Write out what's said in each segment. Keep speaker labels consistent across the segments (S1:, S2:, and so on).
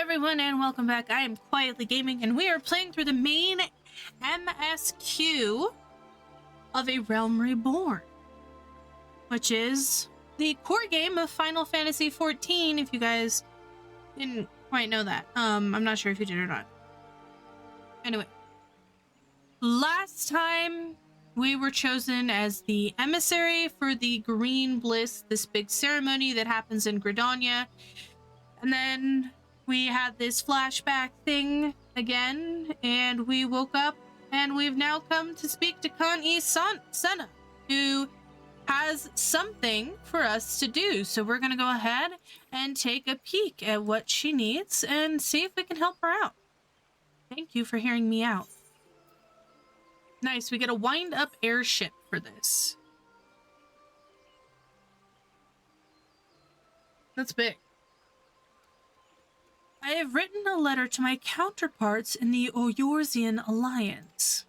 S1: everyone, and welcome back. I am Quietly Gaming, and we are playing through the main MSQ of A Realm Reborn, which is the core game of Final Fantasy XIV, if you guys didn't quite know that. I'm not sure if you did or not. Anyway, last time we were chosen as the emissary for the Green Bliss, this big ceremony that happens in Gridania, and then we had this flashback thing again, and we woke up, and we've now come to speak to Kan-E Senna, who has something for us to do. So we're going to go ahead and take a peek at what she needs and see if we can help her out. Thank you for hearing me out. Nice, we get a wind-up airship for this. That's big. I have written a letter to my counterparts in the Eorzean Alliance.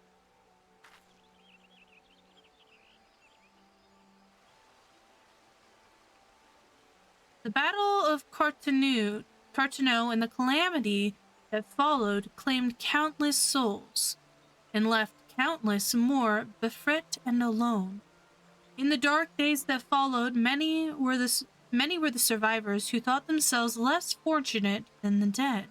S1: The Battle of Carteneau and the calamity that followed claimed countless souls and left countless more befret and alone. In the dark days that followed, many were the survivors who thought themselves less fortunate than the dead.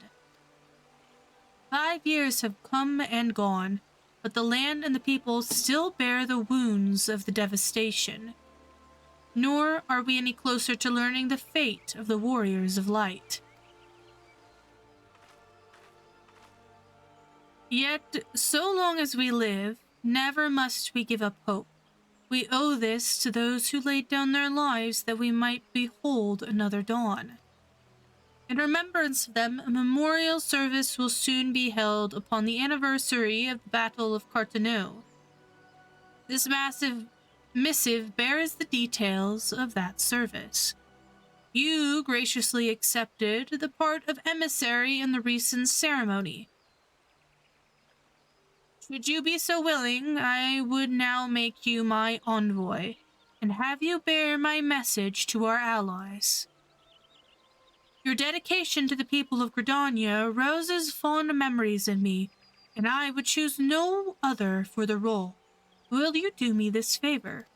S1: 5 years have come and gone, but the land and the people still bear the wounds of the devastation. Nor are we any closer to learning the fate of the Warriors of Light. Yet, so long as we live, never must we give up hope. We owe this to those who laid down their lives that we might behold another dawn. In remembrance of them, a memorial service will soon be held upon the anniversary of the Battle of Carteneau. This missive bears the details of that service. You graciously accepted the part of emissary in the recent ceremony. Should you be so willing, I would now make you my envoy, and have you bear my message to our allies. Your dedication to the people of Gridania arouses fond memories in me, and I would choose no other for the role. Will you do me this favor?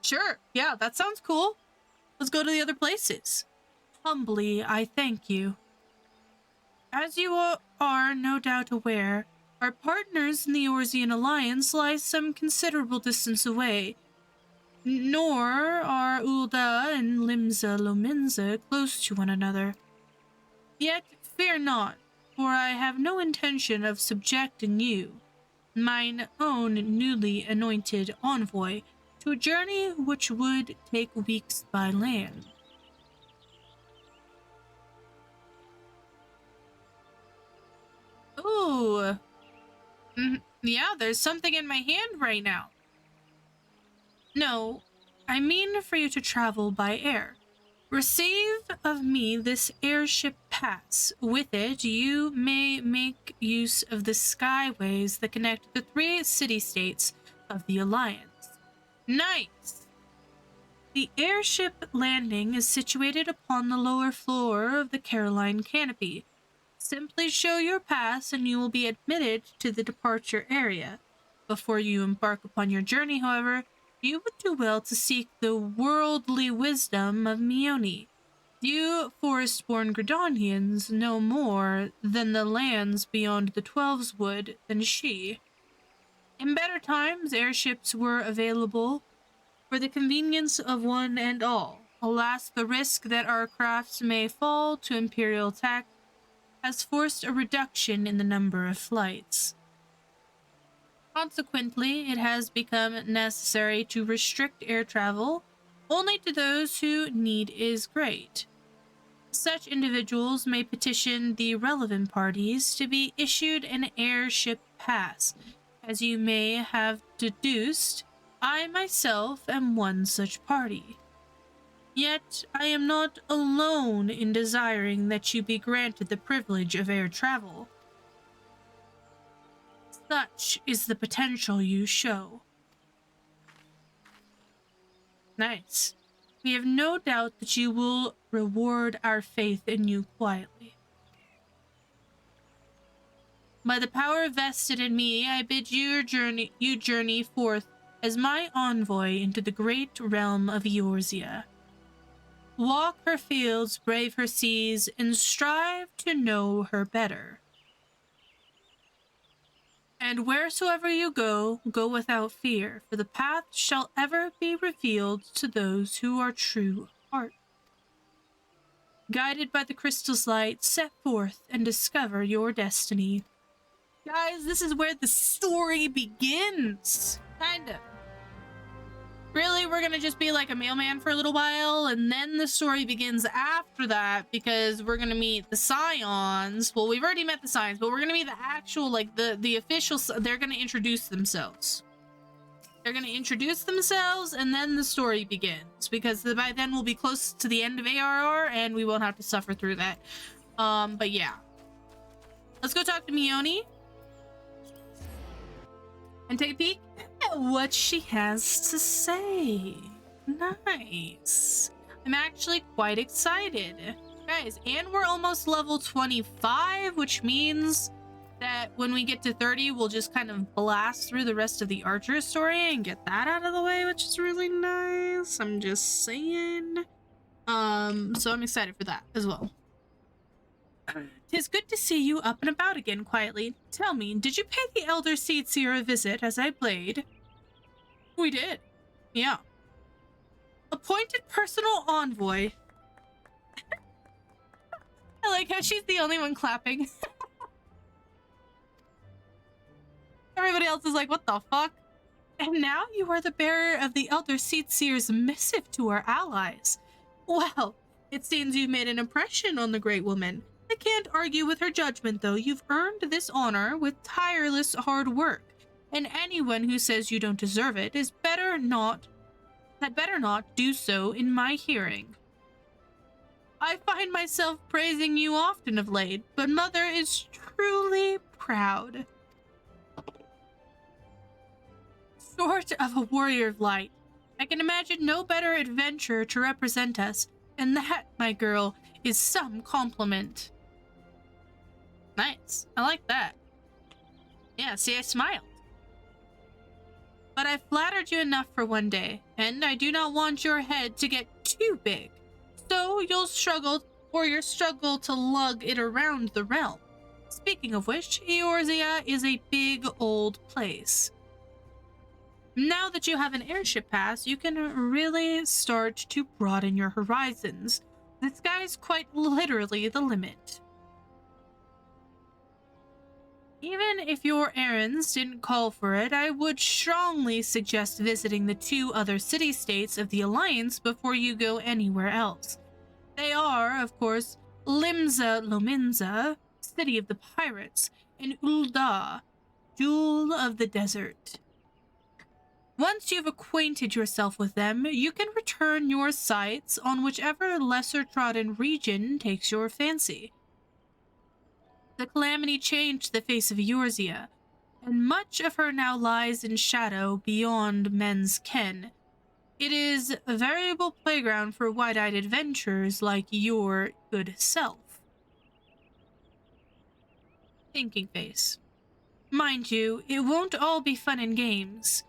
S1: Sure, yeah, that sounds cool. Let's go to the other places. Humbly, I thank you. As you are no doubt aware, our partners in the Eorzean Alliance lie some considerable distance away, nor are Ul'dah and Limsa Lominsa close to one another. Yet fear not, for I have no intention of subjecting you, mine own newly anointed envoy, to a journey which would take weeks by land. Ooh. Yeah, there's something in my hand right now. No, I mean for you to travel by air. Receive of me this airship pass. With it, you may make use of the skyways that connect the 3 city-states of the Alliance. Nice! The airship landing is situated upon the lower floor of the Caroline canopy. Simply show your pass and you will be admitted to the departure area. Before you embark upon your journey, however, you would do well to seek the worldly wisdom of Mione. You forest-born Gridanians know more than the lands beyond the Twelves would than she. In better times, airships were available for the convenience of one and all. Alas, the risk that our crafts may fall to Imperial attack has forced a reduction in the number of flights. Consequently, it has become necessary to restrict air travel only to those whose need is great. Such individuals may petition the relevant parties to be issued an airship pass. As you may have deduced, I myself am one such party. Yet, I am not alone in desiring that you be granted the privilege of air travel. Such is the potential you show. Nice. We have no doubt that you will reward our faith in you quietly. by the power vested in me, I bid you journey forth as my envoy into the great realm of Eorzea. Walk her fields, brave her seas, and strive to know her better. And wheresoever you go, go without fear, for the path shall ever be revealed to those who are true of heart. Guided by the crystal's light, set forth and discover your destiny. Guys, this is where the story begins. Kinda. Really, we're gonna just be like a mailman for a little while, and then the story begins after that, because we're gonna meet the Scions. Well, we've already met the Scions, but we're gonna meet the actual, like, the official. They're gonna introduce themselves. They're gonna introduce themselves, and then the story begins, because by then we'll be close to the end of ARR, and we won't have to suffer through that. But yeah. Let's go talk to Mione and take a peek at what she has to say. Nice. I'm actually quite excited. Guys, and we're almost level 25, which means that when we get to 30, we'll just kind of blast through the rest of the Archer story and get that out of the way, which is really nice. I'm just saying. So I'm excited for that as well. 'Tis good to see you up and about again quietly. Tell me, did you pay the Elder Seedseer a visit as I played? We did. Yeah. Appointed personal envoy. I like how she's the only one clapping. Everybody else is like, what the fuck? And now you are the bearer of the Elder Seedseer's missive to our allies. Well, it seems you've made an impression on the great woman. I can't argue with her judgment, though. You've earned this honor with tireless hard work, and anyone who says you don't deserve it had better not do so in my hearing. I find myself praising you often of late, but Mother is truly proud. Short of a warrior of light, I can imagine no better adventurer to represent us, and that, my girl, is some compliment. Nice. I like that. Yeah, see, I smiled. But I flattered you enough for one day, and I do not want your head to get too big. So your struggle to lug it around the realm. Speaking of which, Eorzea is a big old place. Now that you have an airship pass, you can really start to broaden your horizons. The sky's quite literally the limit. Even if your errands didn't call for it, I would strongly suggest visiting the 2 other city-states of the Alliance before you go anywhere else. They are, of course, Limsa Lominsa, City of the Pirates, and Ul'dah, Jewel of the Desert. Once you've acquainted yourself with them, you can return your sights on whichever lesser-trodden region takes your fancy. The calamity changed the face of Eorzea, and much of her now lies in shadow beyond men's ken. It is a variable playground for wide-eyed adventurers like your good self. Thinking face. Mind you, it won't all be fun and games.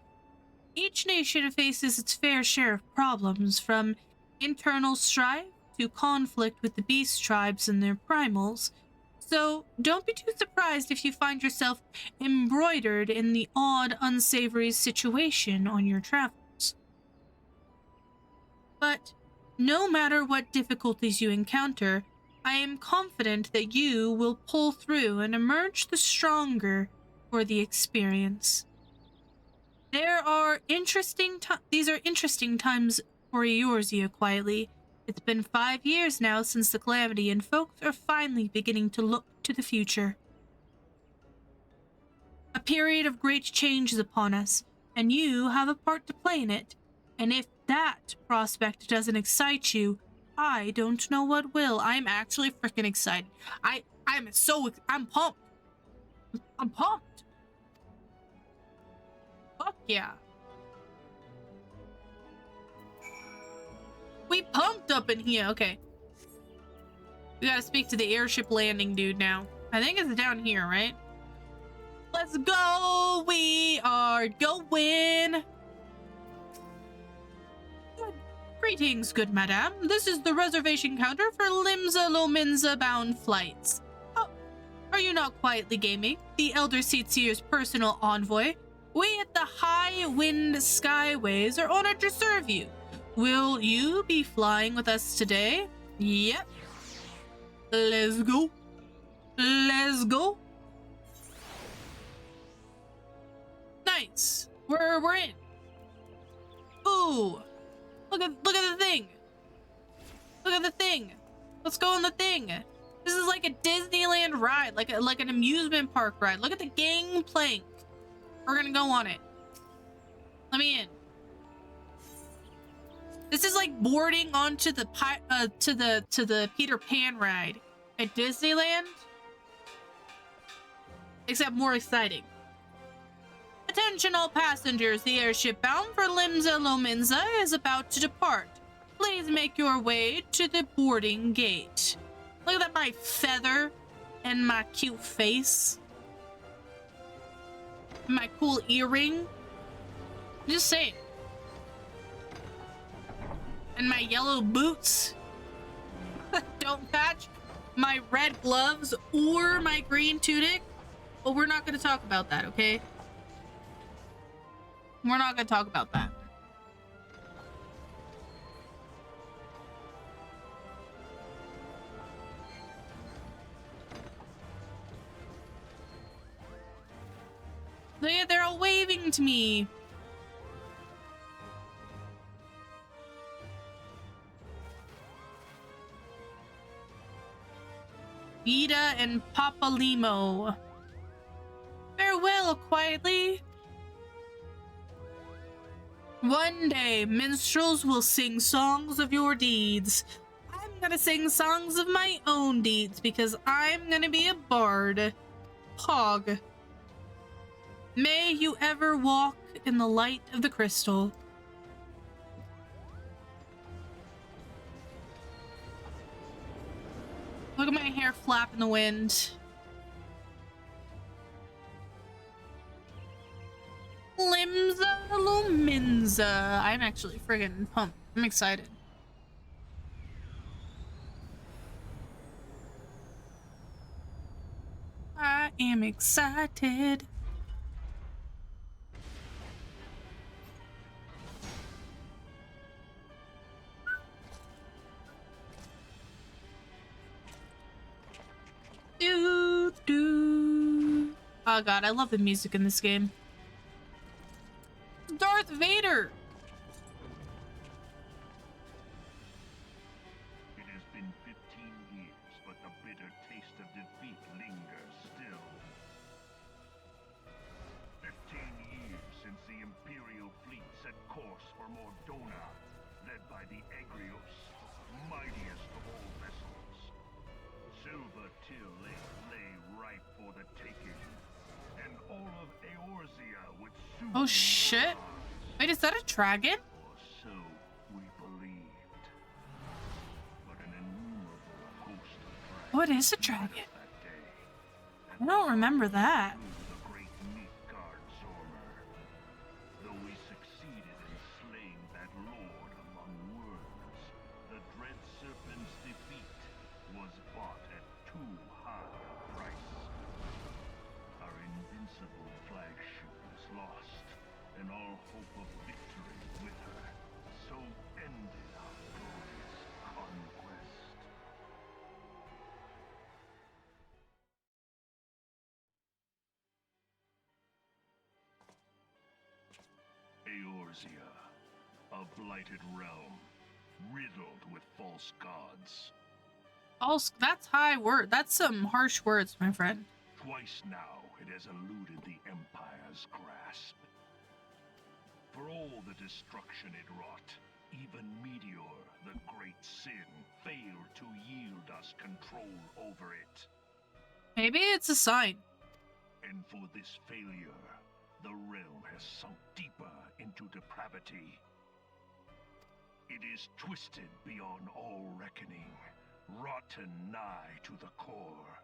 S1: Each nation faces its fair share of problems, from internal strife to conflict with the beast tribes and their primals. So don't be too surprised if you find yourself embroidered in the odd, unsavory situation on your travels. But no matter what difficulties you encounter, I am confident that you will pull through and emerge the stronger for the experience. These are interesting times for Eorzea quietly. It's been 5 years now since the calamity, and folks are finally beginning to look to the future. A period of great change is upon us, and you have a part to play in it. And if that prospect doesn't excite you, I don't know what will. I'm actually freaking excited. I'm pumped. I'm pumped. Fuck yeah. We pumped up in here. Okay. We gotta speak to the airship landing dude now. I think it's down here, right? Let's go! We are going! Greetings, good madam. This is the reservation counter for Limsa Lominsa bound flights. Oh, are you not quietly gaming? The Elder Seatseer's personal envoy. We at the High Wind Skyways are honored to serve you. Will you be flying with us today? Yep. Let's go. Let's go. Nice. We're in. Ooh. Look at the thing. Look at the thing. Let's go on the thing. This is like a Disneyland ride, like an amusement park ride. Look at the gangplank. We're gonna go on it. Let me in. This is like boarding onto the to the Peter Pan ride at Disneyland, except more exciting. Attention all passengers, the airship bound for Limsa Lominsa is about to depart. Please make your way to the boarding gate. Look at that, my feather and my cute face. My cool earring. Just saying. And my yellow boots. Don't match my red gloves or my green tunic. But we're not going to talk about that, okay? We're not going to talk about that. They're all waving to me. Vida and Papalimo. Farewell, quietly. One day, minstrels will sing songs of your deeds. I'm gonna sing songs of my own deeds because I'm gonna be a bard. Pog. May you ever walk in the light of the crystal. Look at my hair flap in the wind. Limsa Lominsa. I'm actually friggin' pumped. I'm excited. I am excited. Do, do. Oh god, I love the music in this game. Darth Vader!
S2: It has been 15 years, but the bitter taste of defeat lingers still. 15 years since the Imperial fleet set course for Mordona, led by the Egrios, mightiest of all vessels. Silver Till lay ripe for the taking, and all of Eorzea would soon...
S1: Oh shit! Wait, is that a dragon?
S2: Or so we believed. But an innumerable host of dragons...
S1: What is a dragon?
S2: ...that day,
S1: I don't remember that.
S2: the great Midgard Zormer. Though we succeeded in slaying that lord among worms, the dread serpent's defeat was bought at too high a price. Our invincible flagship was lost, and all hope of victory with her. So ended our glorious conquest. Eorzea, a blighted realm, riddled with false gods.
S1: Also, that's high word. That's some harsh words, my friend.
S2: Twice now it has eluded the Empire's grasp. For all the destruction it wrought, even Meteor, the great sin, failed to yield us control over it.
S1: Maybe it's a sign.
S2: And for this failure, the realm has sunk deeper into depravity. It is twisted beyond all reckoning, rotten nigh to the core.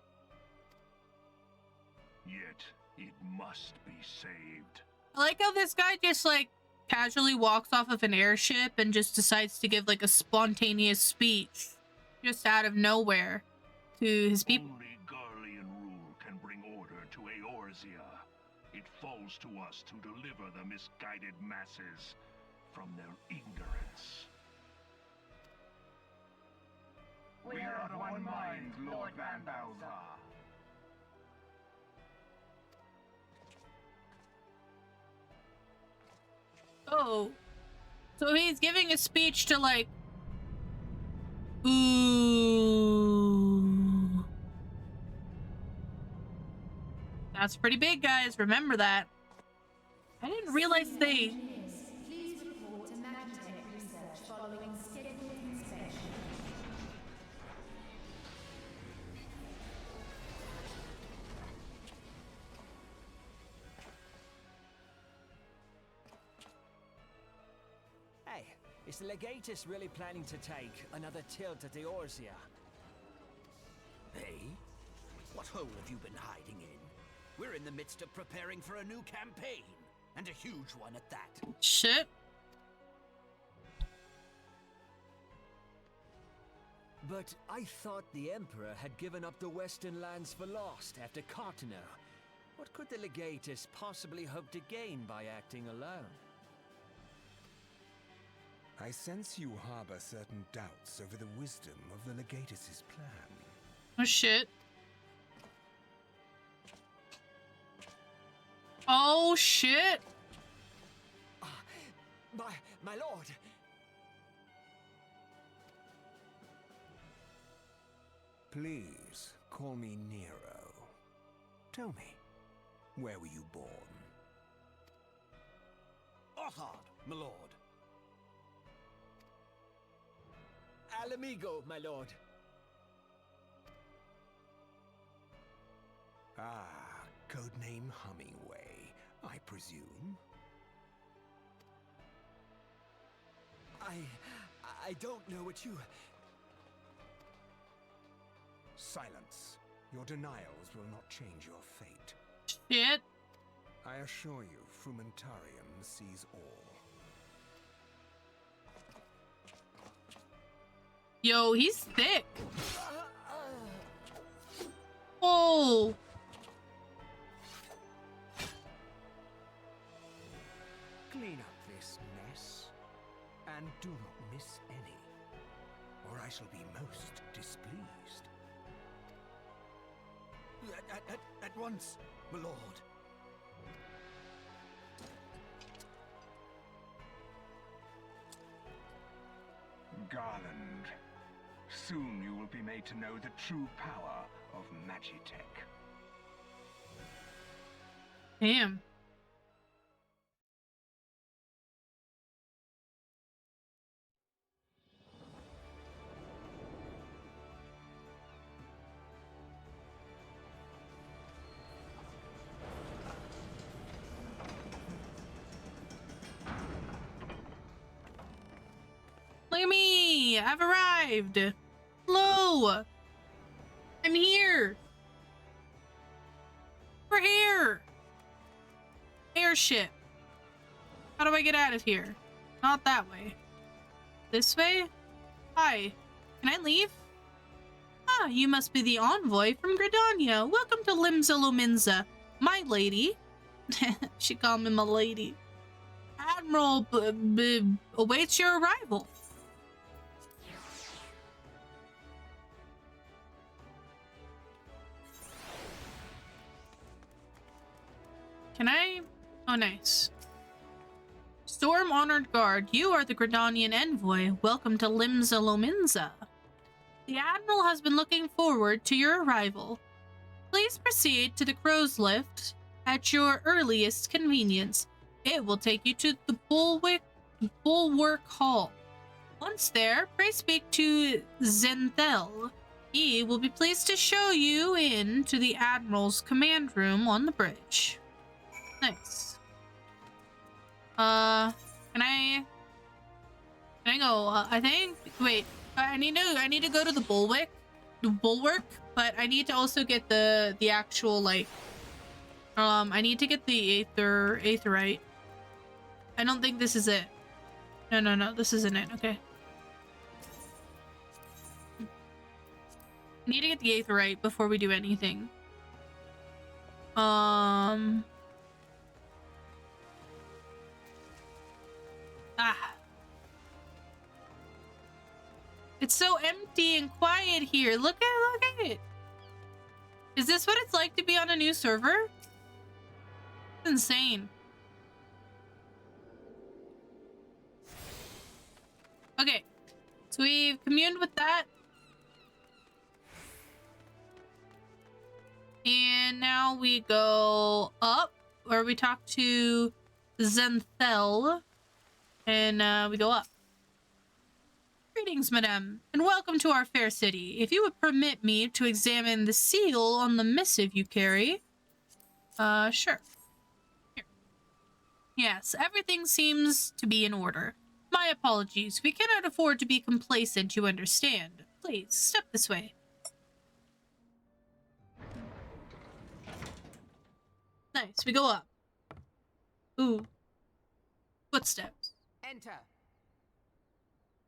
S2: Yet it must be saved.
S1: I like how this guy just like casually walks off of an airship and just decides to give like a spontaneous speech just out of nowhere to his people.
S2: Only Garlean rule can bring order to Eorzea. It falls to us to deliver the misguided masses from their ignorance.
S3: We are of one mind, Lord Van Balzar.
S1: Oh, so he's giving a speech to like, ooh, that's pretty big, guys. Remember that. I didn't realize they.
S4: Please report to Magitech research following scheduled inspection.
S5: Hey, is the Legatus really planning to take another tilt at Eorzea?
S6: Hey? What hole have you been hiding in? We're in the midst of preparing for a new campaign, and a huge one at that.
S1: Shit.
S5: But I thought the Emperor had given up the Western lands for lost after Cartano. What could the Legatus possibly hope to gain by acting alone?
S7: I sense you harbor certain doubts over the wisdom of the Legatus's plan.
S1: Oh shit. Oh shit.
S5: My lord!
S7: Please, call me Nero. Tell me, where were you born?
S6: Othard, my lord.
S5: Alamigo, my lord.
S7: Ah, codename Hummingway, I presume?
S5: I don't know what you...
S7: Silence. Your denials will not change your fate.
S1: Shit.
S7: I assure you, Frumentarium sees all.
S1: Yo, he's thick. Oh.
S7: Clean up this mess, and do not miss any, or I shall be most displeased.
S6: At once, my lord.
S3: Garland, soon you will be made to know the true power of Magitech.
S1: Damn. Look at me! I've arrived! Hello! I'm here! We're here! Airship. How do I get out of here? Not that way. This way? Hi. Can I leave? Ah, you must be the envoy from Gridania. Welcome to Limsa Lominza. My lady. She called me my lady. Admiral awaits your arrival. Can I? Oh, nice. Storm Honored Guard, you are the Gridanian envoy. Welcome to Limsa Lominza. The Admiral has been looking forward to your arrival. Please proceed to the crow's lift at your earliest convenience. It will take you to the Bulwark Hall. Once there, pray speak to Zenthel. He will be pleased to show you in to the Admiral's command room on the bridge. Nice. Can I go? I think. Wait. I need to go to the Bulwark, but I need to also get the actual like I need to get the aetherite. I don't think this is it. No, this isn't it. Okay. I need to get the aetherite before we do anything. Ah. It's so empty and quiet here. Look at it. Is this what it's like to be on a new server? It's insane. Okay. So we've communed with that. And now we go up, where we talk to Zenthel, and we go up. Greetings, madame, and welcome to our fair city. If you would permit me to examine the seal on the missive you carry. Sure. Here. Yes, everything seems to be in order. My apologies. We cannot afford to be complacent, you understand. Please, step this way. Nice, we go up. Ooh. Footsteps.
S6: Enter.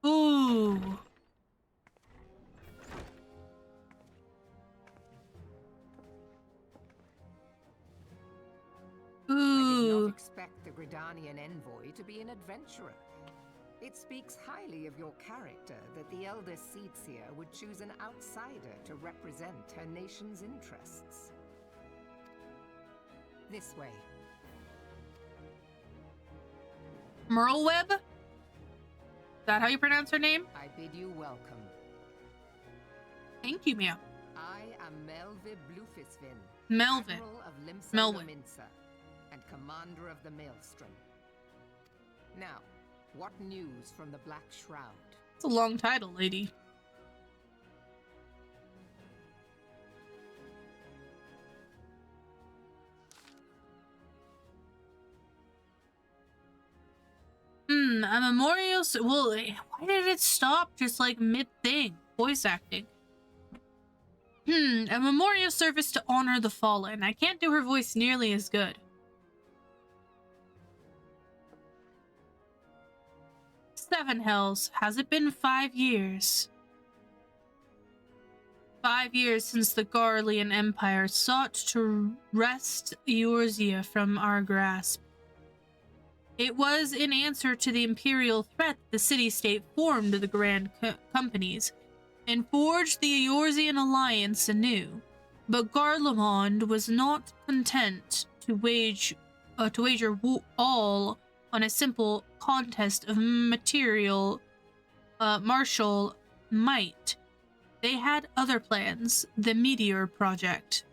S1: Ooh.
S8: I did
S1: Ooh.
S8: not expect the Gridanian envoy to be an adventurer. It speaks highly of your character that the Elder Seedseer would choose an outsider to represent her nation's interests. This way.
S1: Merleweb? Is that how you pronounce her name?
S8: I bid you welcome.
S1: Thank you, ma'am.
S8: I am Melvin Blufisvin,
S1: Melvin.
S8: Admiral of Limsa
S1: Melvin.
S8: Lominsa, and Commander of the Maelstrom. Now, what news from the Black Shroud?
S1: It's a long title, lady. A memorial. Well, why did it stop just like mid-thing? Voice acting. A memorial service to honor the fallen. I can't do her voice nearly as good. Seven Hells. Has it been 5 years? 5 years since the Garlean Empire sought to wrest Eorzea from our grasp. It was in answer to the imperial threat the city-state formed the Grand Companies and forged the Eorzean alliance anew. But Garlemond was not content to wager all on a simple contest of martial might. They had other plans, the Meteor Project.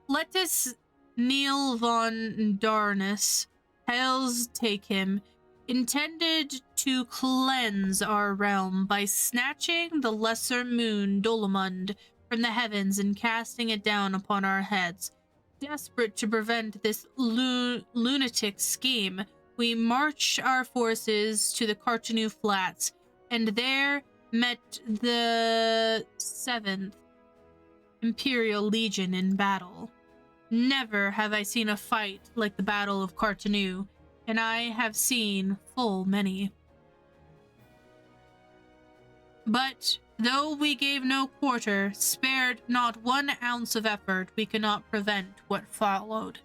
S1: Letus Neil von Darnus, Hells take him, intended to cleanse our realm by snatching the lesser moon Dolomund from the heavens and casting it down upon our heads. Desperate to prevent this lunatic scheme, we marched our forces to the Cartanu Flats, and there met the 7th Imperial Legion in battle. Never have I seen a fight like the Battle of Cartanu, and I have seen full many. But though we gave no quarter, spared not 1 ounce of effort, we could not prevent what followed.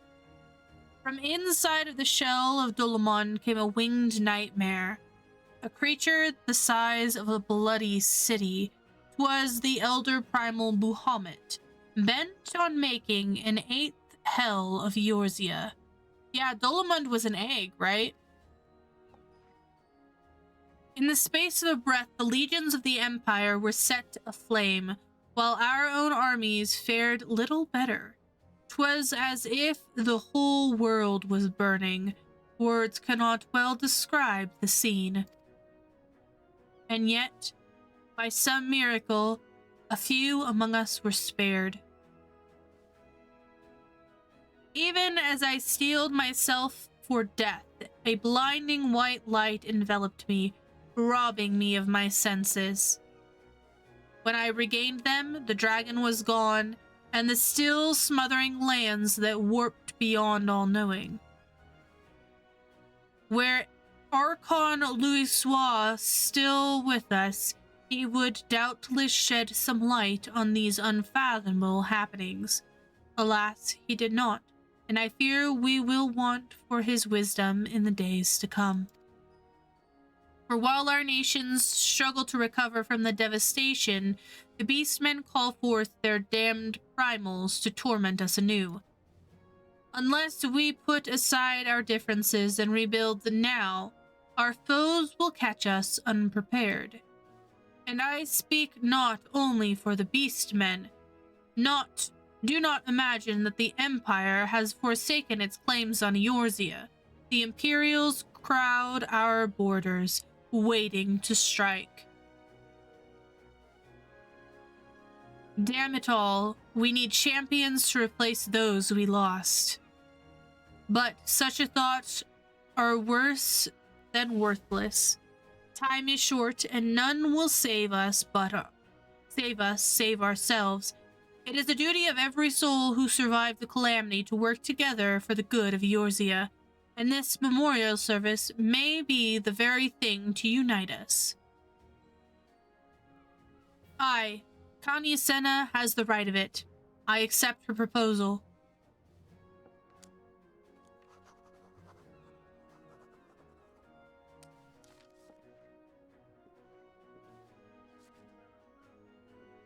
S1: From inside of the shell of Dolomond came a winged nightmare, a creature the size of a bloody city. 'Twas the elder primal Bahamut, bent on making an 8th hell of Eorzea. Yeah, Dolomund was an egg, right? In the space of a breath, the legions of the Empire were set aflame, while our own armies fared little better. 'Twas as if the whole world was burning. Words cannot well describe the scene. And yet, by some miracle, a few among us were spared. Even as I steeled myself for death, a blinding white light enveloped me, robbing me of my senses. When I regained them, the dragon was gone, and the still smothering lands that warped beyond all knowing. Were Archon Louisoix still with us, he would doubtless shed some light on these unfathomable happenings. Alas, he did not, and I fear we will want for his wisdom in the days to come. For while our nations struggle to recover from the devastation, the beastmen call forth their damned primals to torment us anew. Unless we put aside our differences and rebuild now, our foes will catch us unprepared. And I speak not only for the beastmen. Do not imagine that the Empire has forsaken its claims on Eorzea. The Imperials crowd our borders, waiting to strike. Damn it all, we need champions to replace those we lost. But such a thought are worse than worthless. Time is short, and none will save us save ourselves. It is the duty of every soul who survived the calamity to work together for the good of Eorzea, and this memorial service may be the very thing to unite us. Aye, Count Yasena has the right of it. I accept her proposal.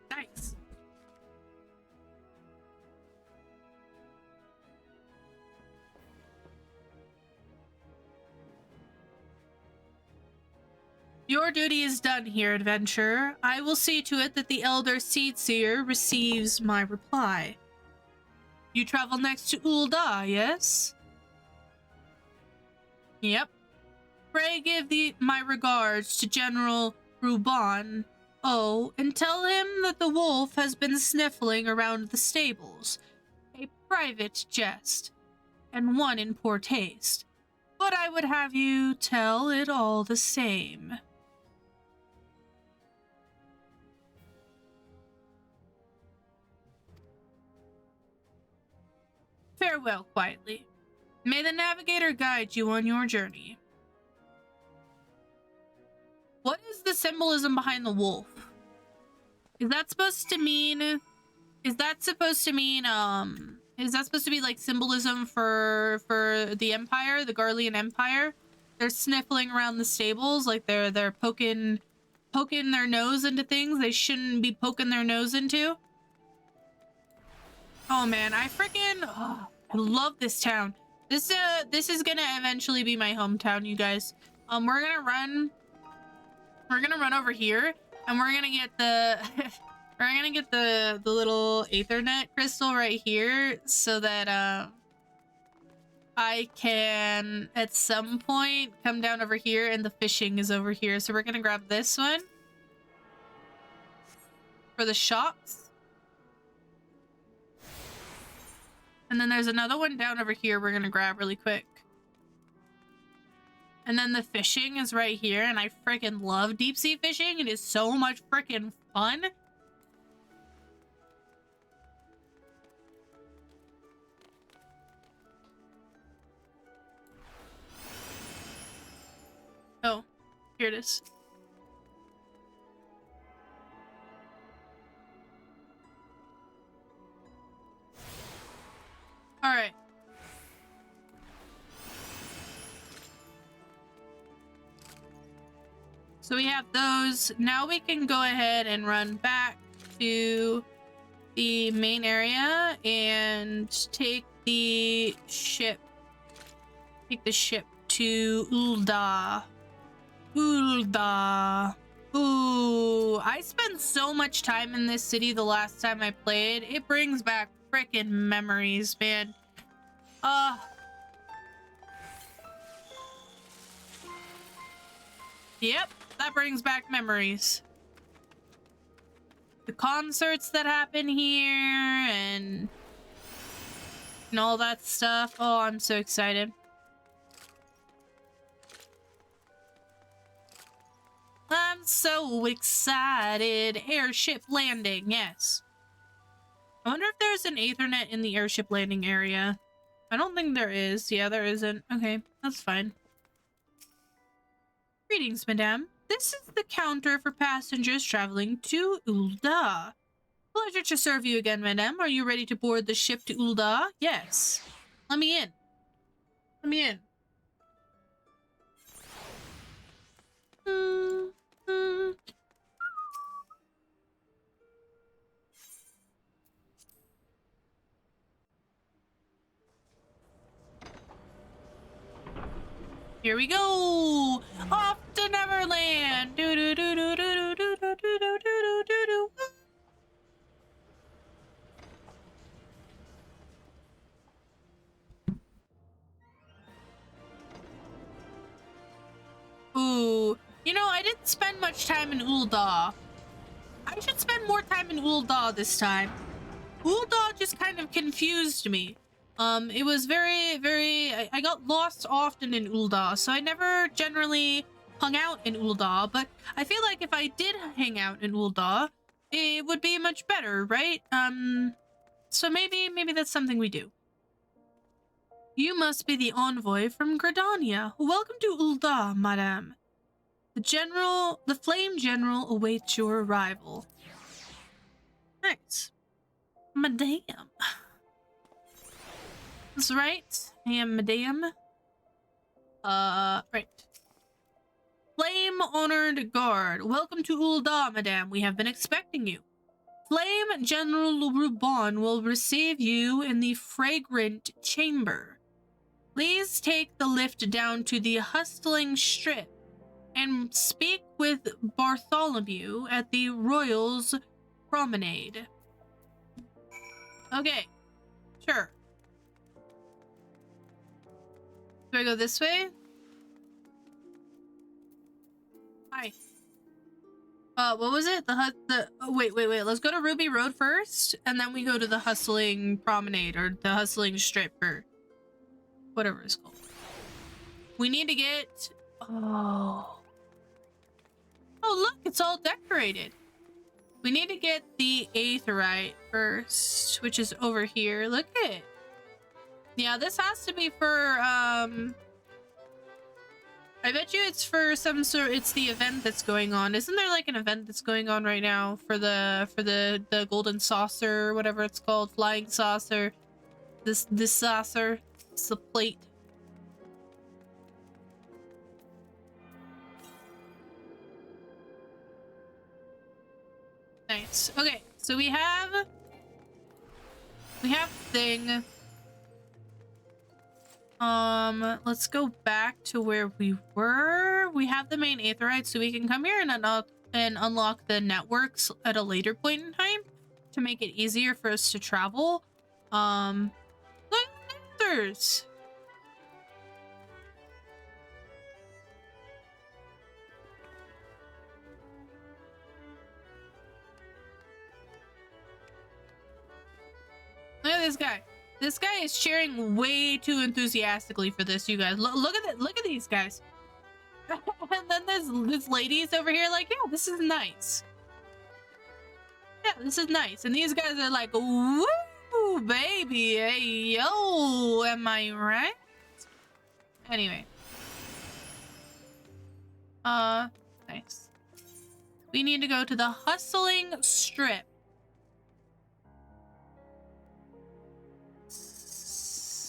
S1: Nice. Your duty is done here, adventurer. I will see to it that the Elder Seedseer receives my reply. You travel next to Ul'dah, yes? Yep. Pray give my regards to General Ruban. Oh, and tell him that the wolf has been sniffling around the stables. A private jest, and one in poor taste. But I would have you tell it all the same. Farewell quietly. May the navigator guide you on your journey. What is the symbolism behind the wolf? Is that supposed to mean is that supposed to be like symbolism for the Empire, the Garlean Empire? They're sniffling around the stables like they're poking their nose into things they shouldn't be poking their nose into. Oh man, I love this town. This is gonna eventually be my hometown, you guys. We're gonna run over here, and we're gonna get the the little Aethernet crystal right here, so that I can at some point come down over here, and the fishing is over here. So we're gonna grab this one for the shops. And then there's another one down over here we're gonna grab really quick. And then the fishing is right here, and I freaking love deep sea fishing. It is so much freaking fun. Oh, here it is. All right. So we have those. Now we can go ahead and run back to the main area and take the ship. Take the ship to Ul'dah. Ul'dah. Ooh, I spent so much time in this city the last time I played. It brings back freaking memories, man. Yep, that brings back memories. The concerts that happen here and all that stuff. Oh, I'm so excited. I'm so excited. Airship landing, yes. Oh, wonder if there's an Aethernet in the airship landing area. I don't think there is. Yeah, there isn't. Okay, that's fine. Greetings, madame. This is the counter for passengers traveling to Ul'dah. Pleasure to serve you again, madame. Are you ready to board the ship to Ul'dah? Yes. Let me in. Let me in. Here we go! Off to Neverland! Do do do do do do do do do do do do. Ooh, you know, I didn't spend much time in Ul'dah. I should spend more time in Ul'dah this time. Ul'dah just kind of confused me. It was I got lost often in Ul'dah, so I never generally hung out in Ul'dah, but I feel like if I did hang out in Ul'dah, it would be much better, right? So maybe that's something we do. You must be the envoy from Gridania. Welcome to Ul'dah, madame. The Flame General awaits your arrival. Nice. Madame. That's right. I am madame. Right. Flame Honored Guard. Welcome to Ul'dah, madame. We have been expecting you. Flame General Reborn will receive you in the Fragrant Chamber. Please take the lift down to the Hustling Strip and speak with Bartholomew at the Royals Promenade. Okay, sure. Do I go this way? Hi. What was it? Wait. Let's go to Ruby Road first, and then we go to the Hustling Promenade, or the Hustling Strip, or whatever it's called. We need to get... Oh, look, it's all decorated. We need to get the Aetherite first, which is over here. Look at it. Yeah, this has to be for, I bet you it's for some sort... It's the event that's going on. Isn't there like an event that's going on right now for the golden saucer, or whatever it's called? Flying saucer. This saucer. It's the plate. Nice. Okay, so we have thing. Let's go back to where we were. We have the main Aetherite, so we can come here and unlock the networks at a later point in time to make it easier for us to travel. Look at the Nectars. Look at this guy. This guy is cheering way too enthusiastically for this, you guys. Look at it. Look at these guys. And then there's this ladies over here like, yeah, this is nice. Yeah, this is nice. And these guys are like, woo, baby. Hey, yo, am I right? Anyway. Nice. We need to go to the Hustling Strip.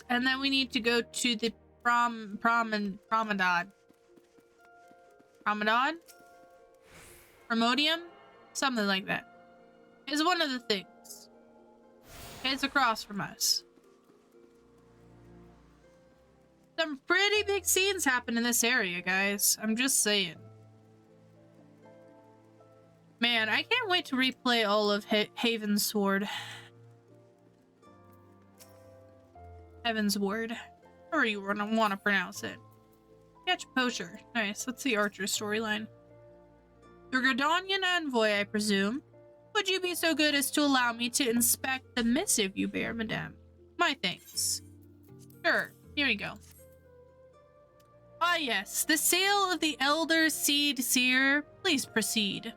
S1: And then we need to go to the Promenade. Primodium? Something like that. It's one of the things. It's across from us. Some pretty big scenes happen in this area, guys. I'm just saying. Man, I can't wait to replay all of Haven's Sword. Heaven's Ward. However you want to pronounce it. Catch Poacher. Nice. That's the Archer storyline. The Gridanian envoy, I presume. Would you be so good as to allow me to inspect the missive you bear, madame? My thanks. Sure. Here we go. Ah yes, the seal of the Elder Seed Seer. Please proceed.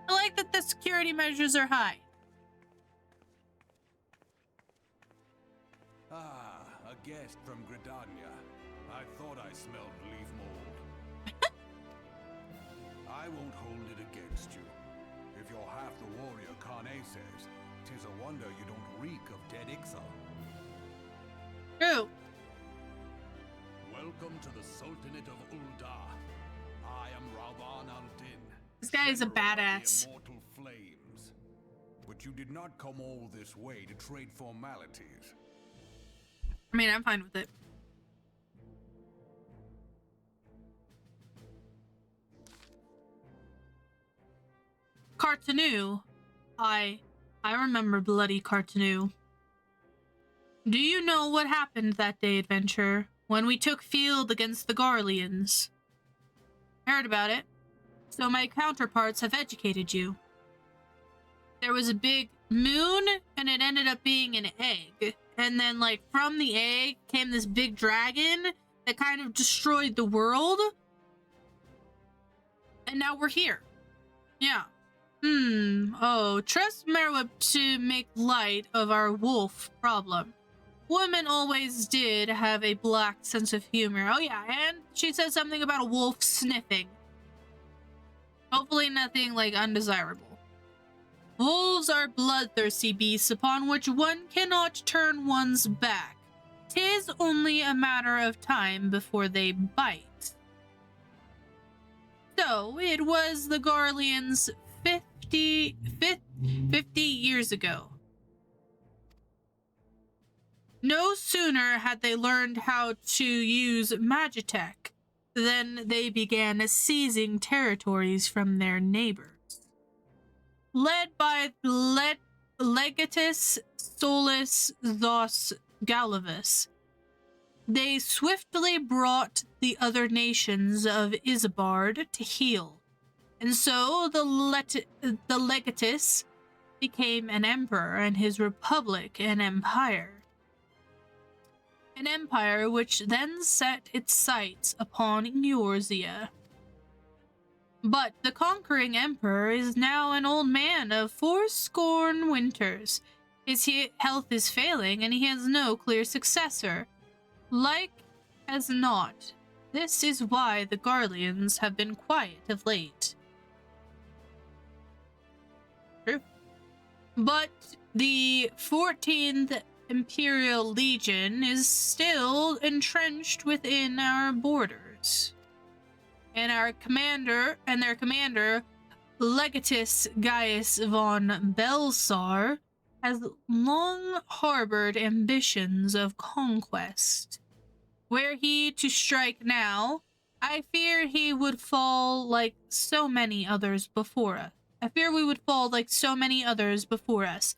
S1: I like that the security measures are high.
S3: Ah, a guest from Gridania. I thought I smelled leaf mold. I won't hold it against you. If you're half the warrior Kane says, 'tis a wonder you don't reek of dead Ixal.
S1: True.
S3: Welcome to the Sultanate of Ul'dah. I am Rauban al-Din.
S1: This guy is a
S3: General of the
S1: badass.
S3: Immortal Flames. But you did not come all this way to trade formalities.
S1: I mean, I'm fine with it. Cartanu. I remember bloody Cartanu. Do you know what happened that day, adventurer, when we took field against the Garleans? I heard about it, so my counterparts have educated you. There was a big moon, and it ended up being an egg. And then, like, from the egg came this big dragon that kind of destroyed the world. And now we're here. Yeah. Oh, trust Merweb to make light of our wolf problem. Women always did have a black sense of humor. Oh yeah, and she said something about a wolf sniffing. Hopefully nothing, like, undesirable. Wolves are bloodthirsty beasts upon which one cannot turn one's back. 'Tis only a matter of time before they bite. So, it was the Garleans 50 years ago. No sooner had they learned how to use Magitech than they began seizing territories from their neighbors. Led by Legatus Solus Thos Galivus, they swiftly brought the other nations of Isambard to heel, and so the Legatus became an emperor and his republic an empire. An empire which then set its sights upon Eorzea. But the conquering emperor is now an old man of 80 winters. His health is failing, and he has no clear successor. Like as not, this is why the Garleans have been quiet of late. True. But the 14th Imperial Legion is still entrenched within our borders. And their commander, Legatus Gaius von Belsar, has long harbored ambitions of conquest. Were he to strike now, I fear he would fall like so many others before us. I fear we would fall like so many others before us.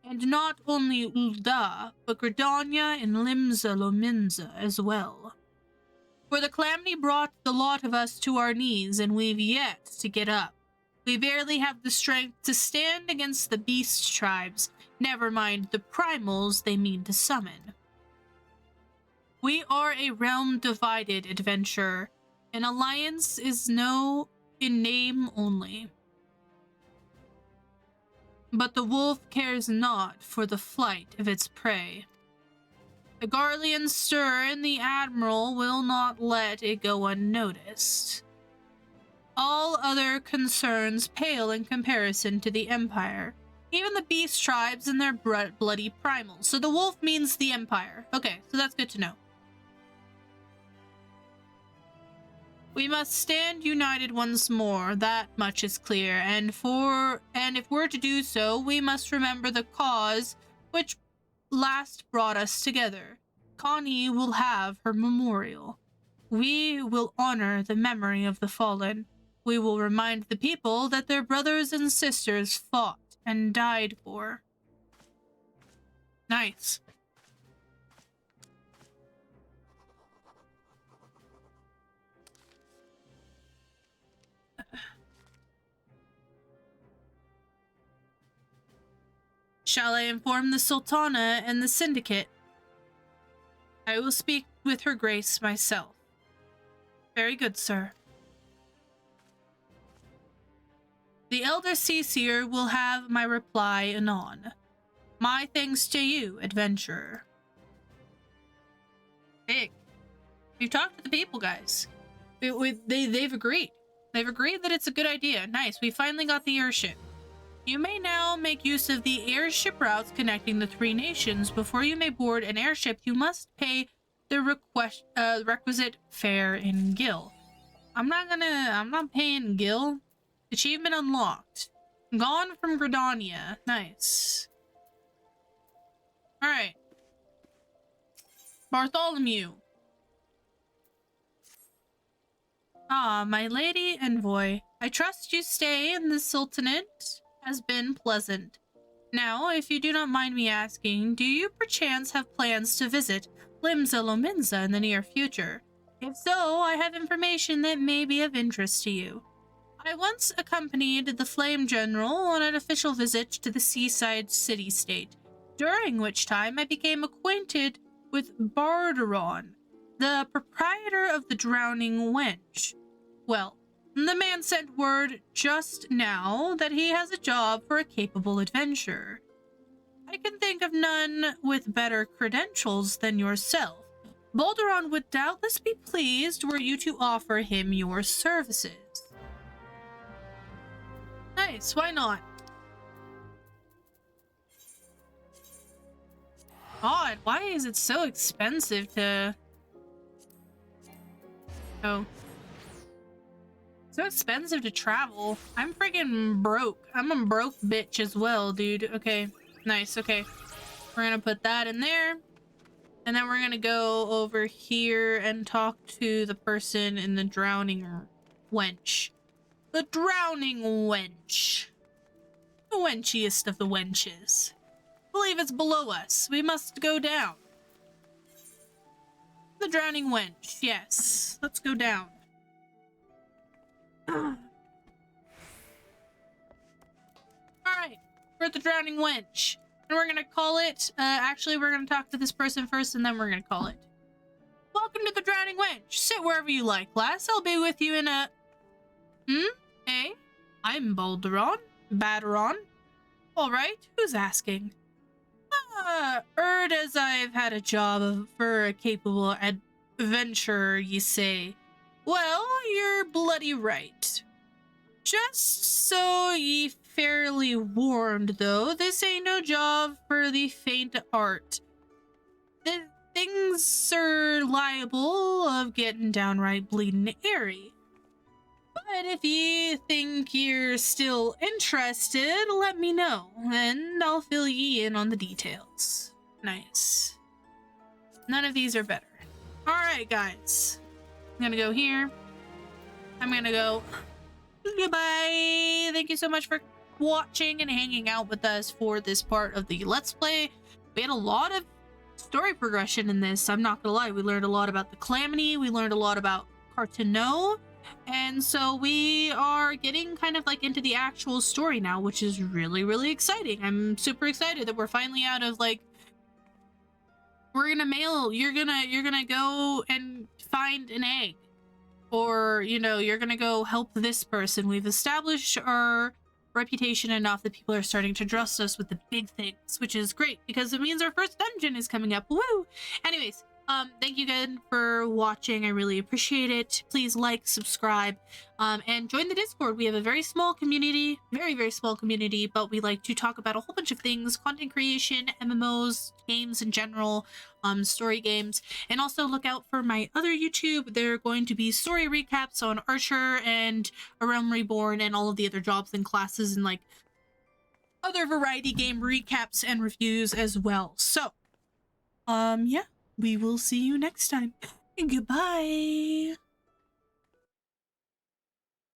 S1: And not only Ul'dah, but Gridania and Limsa Lominsa as well. For the calamity brought the lot of us to our knees, and we've yet to get up. We barely have the strength to stand against the beast tribes, never mind the primals they mean to summon. We are a realm divided, adventurer. An alliance is no in name only. But the wolf cares not for the flight of its prey. The Garleans stir, and the Admiral will not let it go unnoticed. All other concerns pale in comparison to the Empire. Even the beast tribes and their bloody primals. So the wolf means the Empire. Okay, so that's good to know. We must stand united once more, that much is clear, and if we're to do so, we must remember the cause which last brought us together. Connie will have her memorial. We will honor the memory of the fallen. We will remind the people that their brothers and sisters fought and died for. Nice. Shall I inform the Sultana and the Syndicate? I will speak with her grace myself. Very good, sir. The Elder Seer will have my reply anon. My thanks to you, adventurer. big. We've talked to the people, guys. They've agreed. They've agreed that it's a good idea. Nice. We finally got the airship. You may now make use of the airship routes connecting the three nations. Before you may board an airship, you must pay the requisite fare in Gil. I'm not paying Gil. Achievement unlocked. Gone from Gridania. Nice. Alright. Bartholomew. Ah, my lady envoy. I trust you stay in the Sultanate has been pleasant. Now, if you do not mind me asking, do you perchance have plans to visit Limsa Lominsa in the near future? If so, I have information that may be of interest to you. I once accompanied the Flame General on an official visit to the seaside city-state, during which time I became acquainted with Barderon, the proprietor of the Drowning Wench. Well, the man sent word just now that he has a job for a capable adventurer. I can think of none with better credentials than yourself. Balderon would doubtless be pleased were you to offer him your services. Nice, why not? God, why is it so expensive to... Oh. So expensive to travel. I'm freaking broke. I'm a broke bitch as well, dude. Okay, nice, okay. We're gonna put that in there. And then we're gonna go over here and talk to the person in the Drowning Wench. The Drowning Wench. The wenchiest of the wenches. I believe it's below us. We must go down. The Drowning Wench, yes. Let's go down. Alright, we're at the Drowning Wench. And we're gonna call it, actually we're gonna talk to this person first and then we're gonna call it. Welcome to the Drowning Wench. Sit wherever you like, lass. I'll be with you in a... Hey? I'm Balderon. Baderon. Alright, who's asking? Heard as I've had a job for a capable adventurer, ye say. Well, you're bloody right. Just so ye fairly warned, though, this ain't no job for the faint of heart. The things are liable of getting downright bleeding airy. But if ye think you're still interested, let me know, and I'll fill ye in on the details. Nice. None of these are better. Alright, guys. I'm gonna go here. I'm gonna go... Goodbye! Thank you so much for watching and hanging out with us for this part of the Let's Play. We had a lot of story progression in this, I'm not gonna lie. We learned a lot about the Calamity, we learned a lot about Cartano, and so we are getting kind of like into the actual story now, which is really, really exciting. I'm super excited that we're finally out of like... We're gonna mail, you're gonna go and find an egg. Or, you know, you're gonna go help this person. We've established our reputation enough that people are starting to trust us with the big things, which is great because it means our first dungeon is coming up. Woo! Anyways, thank you again for watching. I really appreciate it. Please like, subscribe, and join the Discord. We have a very small community, very, very small community, but we like to talk about a whole bunch of things, content creation, MMOs, games in general, story games, and also look out for my other YouTube. There are going to be story recaps on Archer and A Realm Reborn and all of the other jobs and classes and like other variety game recaps and reviews as well. So, yeah. We will see you next time. Goodbye.